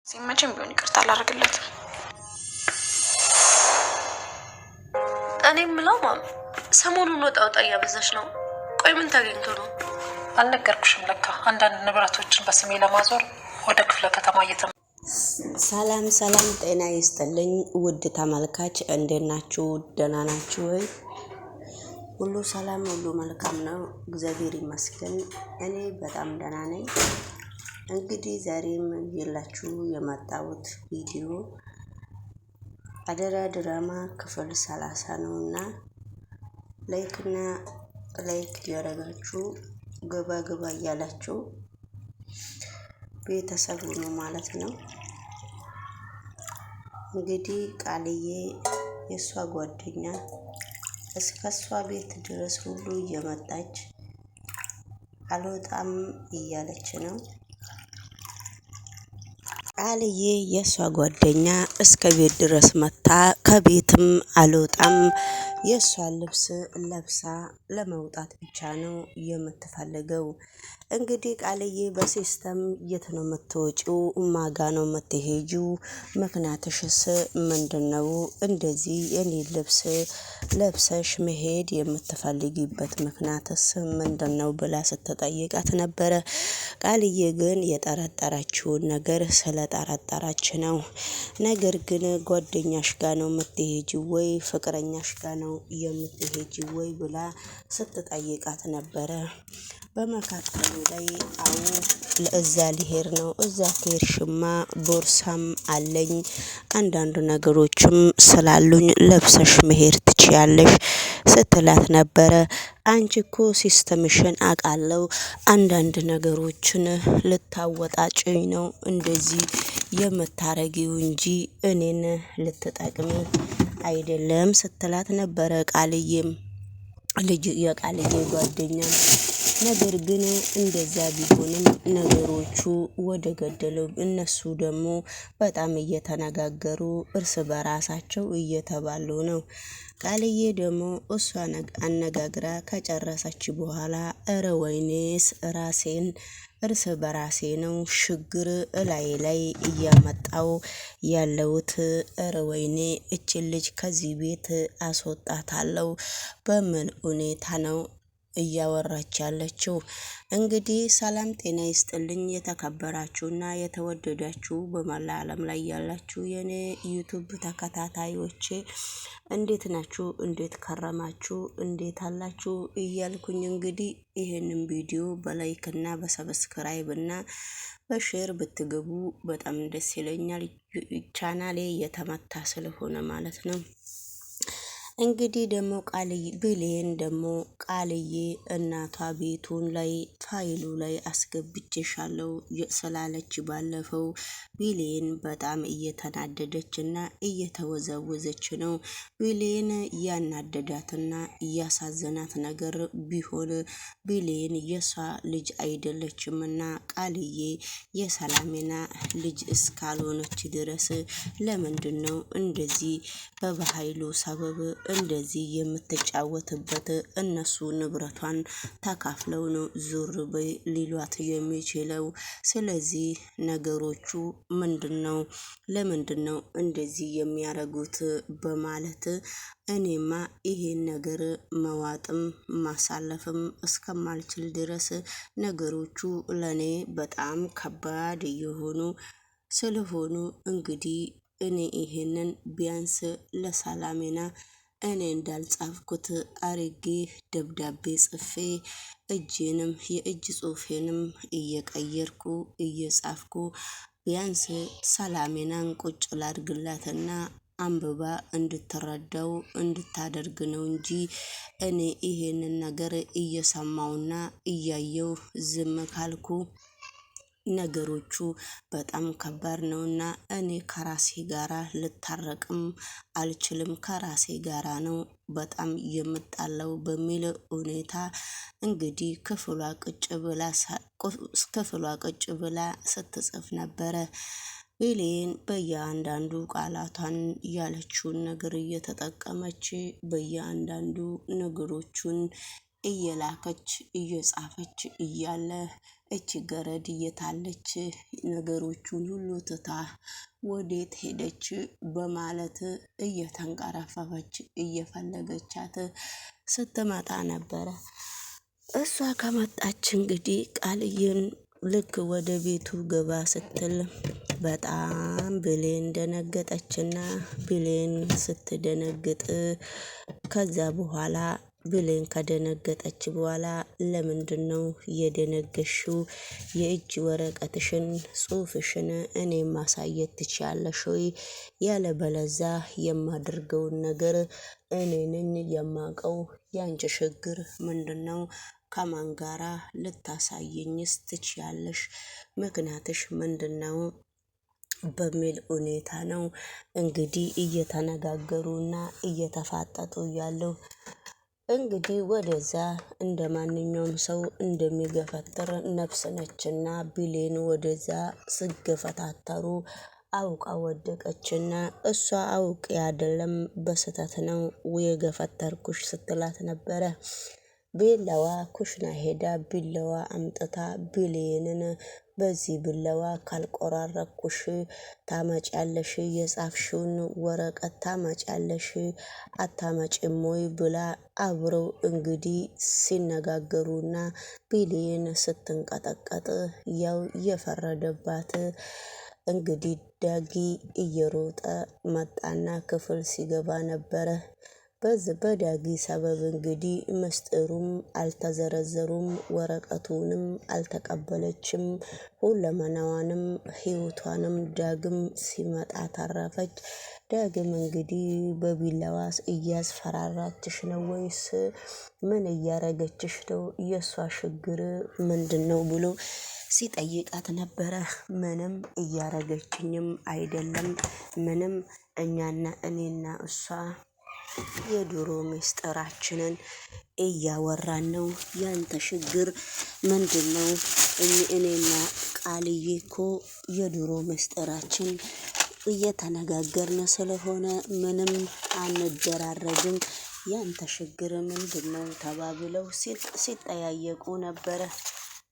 ሲመችም ቢሆን ይቅርታ አላደርግለትም። እኔ የምለው ማም ሰሞኑን ወጣ እያበዛሽ ነው። ቆይ ምን ተገኝቶ ነው? አልነገርኩሽም? ለካ አንዳንድ ንብረቶችን በስሜ ለማዞር ወደ ክፍለ ከተማ ሰላም ጤና ይስጥልኝ ውድ ተመልካች፣ እንዴት ናችሁ? ደህና ናችሁ ወይ? ሁሉ ሰላም ሁሉ መልካም ነው፣ እግዚአብሔር ይመስገን። እኔ በጣም ደህና ነኝ። እንግዲህ ዛሬም ይላችሁ የመጣሁት ቪዲዮ አደራ ድራማ ክፍል 30 ነውና ላይክ ያደረጋችሁ ገባ እያላችሁ ቤተሰብ ነው ማለት ነው። እንግዲህ ቃልዬ የሷ ጓደኛ እስከሷ ቤት ድረስ ሁሉ እየመጣች አልወጣም እያለች ነው። ቃልዬ የሷ ጓደኛ እስከ ቤት ድረስ መታ ከቤትም አልወጣም የሷን ልብስ ለብሳ ለመውጣት ብቻ ነው የምትፈልገው። እንግዲህ ቃልዬ በሲስተም የት ነው የምትወጪው? ማጋ ነው የምትሄጂው? ምክንያትሽስ ምንድነው? እንደዚህ የኔ ልብስ ለብሰሽ መሄድ የምትፈልጊበት ምክንያትስ ምንድነው ብላ ስትጠይቃት ነበረ። ቃልዬ ግን የጠረጠረችውን ነገር ስለጠረጠረች ነው። ነገር ግን ጓደኛሽ ጋር ነው የምትሄጂው ወይ ፍቅረኛሽ ጋር ነው የምትሄጂው ወይ ብላ ስትጠይቃት ነበረ። በመካከሉ ላይ አዎ ለእዛ ሊሄድ ነው። እዛ ከሄድሽማ ቦርሳም አለኝ አንዳንድ ነገሮችም ስላሉኝ ለብሰሽ መሄድ ትችያለሽ ስትላት ነበረ። አንቺ እኮ ሲስተምሽን አውቃለሁ፣ አንዳንድ ነገሮችን ልታወጣጭኝ ነው እንደዚህ የምታረጊው እንጂ እኔን ልትጠቅሚ አይደለም ስትላት ነበረ። ቃልዬም የቃልዬ ጓደኛ ነገር ግን እንደዛ ቢሆንም ነገሮቹ ወደ ገደለው እነሱ ደግሞ በጣም እየተነጋገሩ እርስ በራሳቸው እየተባሉ ነው። ቃልዬ ደግሞ እሷ አነጋግራ ከጨረሰች በኋላ እረ ወይኔስ ራሴን እርስ በራሴ ነው ችግር እላይ ላይ እያመጣው ያለውት። እረ ወይኔ እችን ልጅ ከዚህ ቤት አስወጣታለሁ በምን ሁኔታ ነው እያወራች ያለችው። እንግዲህ ሰላም ጤና ይስጥልኝ የተከበራችሁና የተወደዳችሁ በመላ ዓለም ላይ ያላችሁ የኔ ዩቲዩብ ተከታታዮቼ እንዴት ናችሁ? እንዴት ከረማችሁ? እንዴት አላችሁ እያልኩኝ እንግዲህ ይሄንን ቪዲዮ በላይክ እና በሰብስክራይብ እና በሼር ብትገቡ በጣም ደስ ይለኛል። ቻናሌ የተመታ ስለሆነ ማለት ነው። እንግዲህ ደግሞ ብሌን ደግሞ ቃልዬ እናቷ ቤቱን ላይ ፋይሉ ላይ አስገብቼሻለሁ ስላለች ባለፈው ብሌን በጣም እየተናደደች እና እየተወዘወዘች ነው። ብሌን እያናደዳትና እያሳዘናት ነገር ቢሆን ብሌን የሷ ልጅ አይደለችምና ቃልዬ የሰላሜና ልጅ እስካልሆነች ድረስ ለምንድን ነው እንደዚህ በኃይሉ ሰበብ እንደዚህ የምትጫወትበት? እነሱ ንብረቷን ተካፍለው ነው ዙር በይ ሊሏት የሚችለው። ስለዚህ ነገሮቹ ምንድነው? ለምንድነው እንደዚህ የሚያደርጉት? በማለት እኔማ ይሄን ነገር መዋጥም ማሳለፍም እስከማልችል ድረስ ነገሮቹ ለኔ በጣም ከባድ እየሆኑ ስለሆኑ እንግዲህ እኔ ይሄንን ቢያንስ ለሰላሜና እኔ እንዳልጻፍኩት አርጌ ደብዳቤ ጽፌ እጄንም የእጅ ጽሁፌንም እየቀየርኩ እየጻፍኩ ቢያንስ ሰላሜናን ቁጭ ላድርግላትና አንብባ እንድትረዳው እንድታደርግ ነው እንጂ እኔ ይሄንን ነገር እየሰማውና እያየው ዝም ካልኩ ነገሮቹ በጣም ከባድ ነውና እኔ ከራሴ ጋራ ልታረቅም አልችልም፣ ከራሴ ጋራ ነው በጣም የምጣለው በሚል ሁኔታ እንግዲህ ክፍሏ ቁጭ ብላ ስትጽፍ ነበረ። ብሌን በየአንዳንዱ ቃላቷን ያለችውን ነገር እየተጠቀመች በየአንዳንዱ ነገሮቹን እየላከች እየጻፈች እያለ እቺ ገረድ እየታለች ነገሮቹን ሁሉ ትታ ወዴት ሄደች በማለት እየተንቀረፈፈች እየፈለገቻት ስትመጣ ነበረ። እሷ ከመጣች እንግዲህ ቃልዬን ልክ ወደ ቤቱ ገባ ስትል በጣም ብሌን ደነገጠችና ብሌን ስትደነግጥ ከዛ በኋላ ብሌን ከደነገጠች በኋላ ለምንድነው የደነገሽው? የእጅ ወረቀትሽን ጽሁፍሽን እኔ ማሳየት ትችያለሽ ወይ? ያለበለዛ የማደርገውን ነገር እኔ ነኝ የማውቀው። ያንቺ ችግር ምንድነው? ከማን ጋራ ልታሳየኝስ ትችያለሽ? ምክንያትሽ ምንድነው? በሚል ሁኔታ ነው እንግዲህ እየተነጋገሩና እየተፋጠጡ ያለው። እንግዲህ ወደዛ እንደ ማንኛውም ሰው እንደሚገፈትር ነፍስ ነችና ብሌን ወደዛ ስገፈታተሩ አውቃ ወደቀችና እሷ አውቄ አይደለም በስተት ነው የገፈተርኩሽ ስትላት ነበረ። ቢላዋ ኩሽና ሄዳ ቢላዋ አምጥታ ብሌንን በዚህ ቢላዋ ካልቆራረኩሽ ታመጫለሽ፣ የጻፍሽውን ወረቀት ታመጫለሽ አታመጭም ወይ ብላ አብረው እንግዲህ ሲነጋገሩና ብሌን ስትንቀጠቀጥ ያው የፈረደባት እንግዲህ ዳጊ እየሮጠ መጣና ክፍል ሲገባ ነበረ። በዚህ በዳጊ ሰበብ እንግዲህ ምስጢሩም አልተዘረዘሩም፣ ወረቀቱንም አልተቀበለችም፣ ሁለመናዋንም ህይወቷንም ዳግም ሲመጣ ተረፈች። ዳግም እንግዲህ በቢላዋስ እያስፈራራችሽ ነው ወይስ ምን እያረገችሽ ነው? የእሷ ችግር ምንድነው ብሎ ሲጠይቃት ነበረ። ምንም እያረገችኝም አይደለም፣ ምንም እኔና እሷ የድሮ ምስጢራችንን እያወራን ነው። ያንተ ችግር ምንድነው? እኔና ቃልዬ እኮ የድሮ ምስጢራችን እየተነጋገርን ስለሆነ ምንም አንደራረግም። ያንተ ችግር ምንድነው? ተባብለው ሲጠያየቁ ነበረ።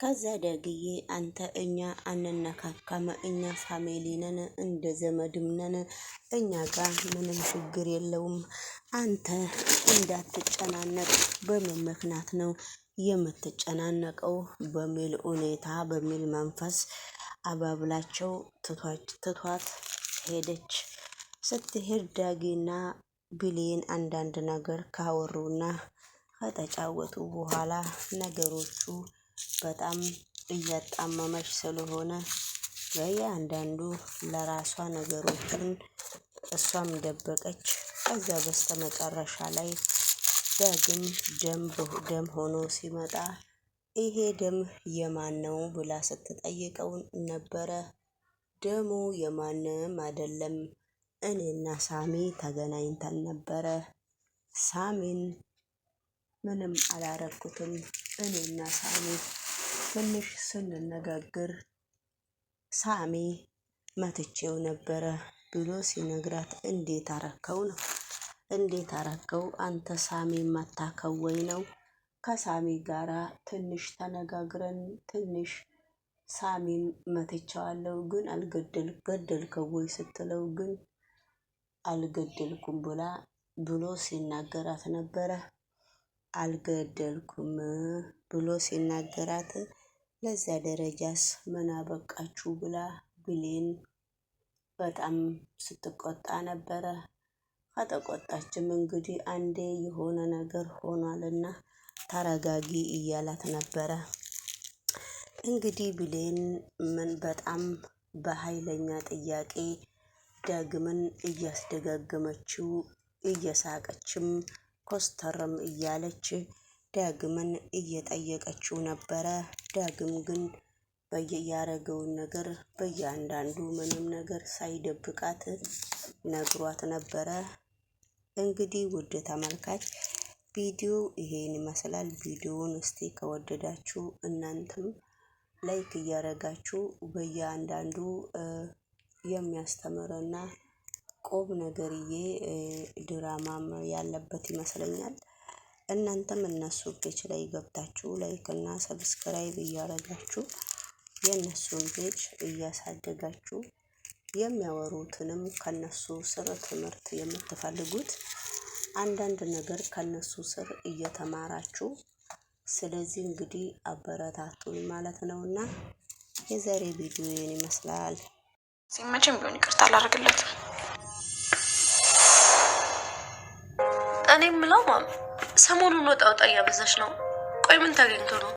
ከዛ ዳግዬ አንተ እኛ አንነካካም፣ እኛ ፋሚሊ ነን፣ እንደ ዘመድም ነን፣ እኛ ጋር ምንም ችግር የለውም፣ አንተ እንዳትጨናነቅ። በምን ምክንያት ነው የምትጨናነቀው? በሚል ሁኔታ በሚል መንፈስ አባብላቸው ትቷት ሄደች። ስትሄድ ዳጊና ብሌን አንዳንድ ነገር ካወሩና ከተጫወቱ በኋላ ነገሮቹ በጣም እያጣመመች ስለሆነ በየአንዳንዱ ለራሷ ነገሮችን እሷም ደበቀች። ከዛ በስተመጨረሻ ላይ ዳግም ደም ሆኖ ሲመጣ ይሄ ደም የማን ነው ብላ ስትጠይቀው ነበረ። ደሙ የማንም አይደለም፣ እኔና ሳሚ ተገናኝተን ነበረ። ሳሚን ምንም አላረኩትም፣ እኔና ሳሚ ትንሽ ስንነጋገር ሳሚ መትቼው ነበረ ብሎ ሲነግራት እንዴት አረከው ነው? እንዴት አረከው አንተ ሳሚ ማታከው ወይ ነው? ከሳሚ ጋራ ትንሽ ተነጋግረን ትንሽ ሳሚን መትቼዋለሁ ግን ገደልከው ወይ ስትለው ግን አልገደልኩም ብሎ ሲናገራት ነበረ። አልገደልኩም ብሎ ሲናገራት ለዛ ደረጃስ ምን አበቃችሁ ብላ ብሌን በጣም ስትቆጣ ነበረ። ከተቆጣችም እንግዲህ አንዴ የሆነ ነገር ሆኗልና ተረጋጊ እያላት ነበረ። እንግዲህ ብሌን ምን በጣም በኃይለኛ ጥያቄ ዳግምን እያስደጋገመችው እየሳቀችም ኮስተርም እያለች ዳግምን እየጠየቀችው ነበረ። ዳግም ግን ያረገውን ነገር በእያንዳንዱ ምንም ነገር ሳይደብቃት ነግሯት ነበረ። እንግዲህ ውድ ተመልካች ቪዲዮ ይሄን ይመስላል። ቪዲዮውን እስቲ ከወደዳችሁ እናንተም ላይክ እያረጋችሁ በእያንዳንዱ የሚያስተምርና ቁም ነገርዬ ድራማም ያለበት ይመስለኛል። እናንተም እነሱ ፔጅ ላይ ገብታችሁ ላይክ እና ሰብስክራይብ እያደረጋችሁ የእነሱን ፔጅ እያሳደጋችሁ የሚያወሩትንም ከነሱ ስር ትምህርት የምትፈልጉት አንዳንድ ነገር ከነሱ ስር እየተማራችሁ ስለዚህ እንግዲህ አበረታቱን ማለት ነውና የዛሬ ቪዲዮ ይሄን ይመስላል። ሲመችም ቢሆን ይቅርታ አላደርግለትም። እኔ የምለው ሰሞኑን ወጣ እያበዛሽ ነው። ቆይ ምን ተገኝቶ ነው?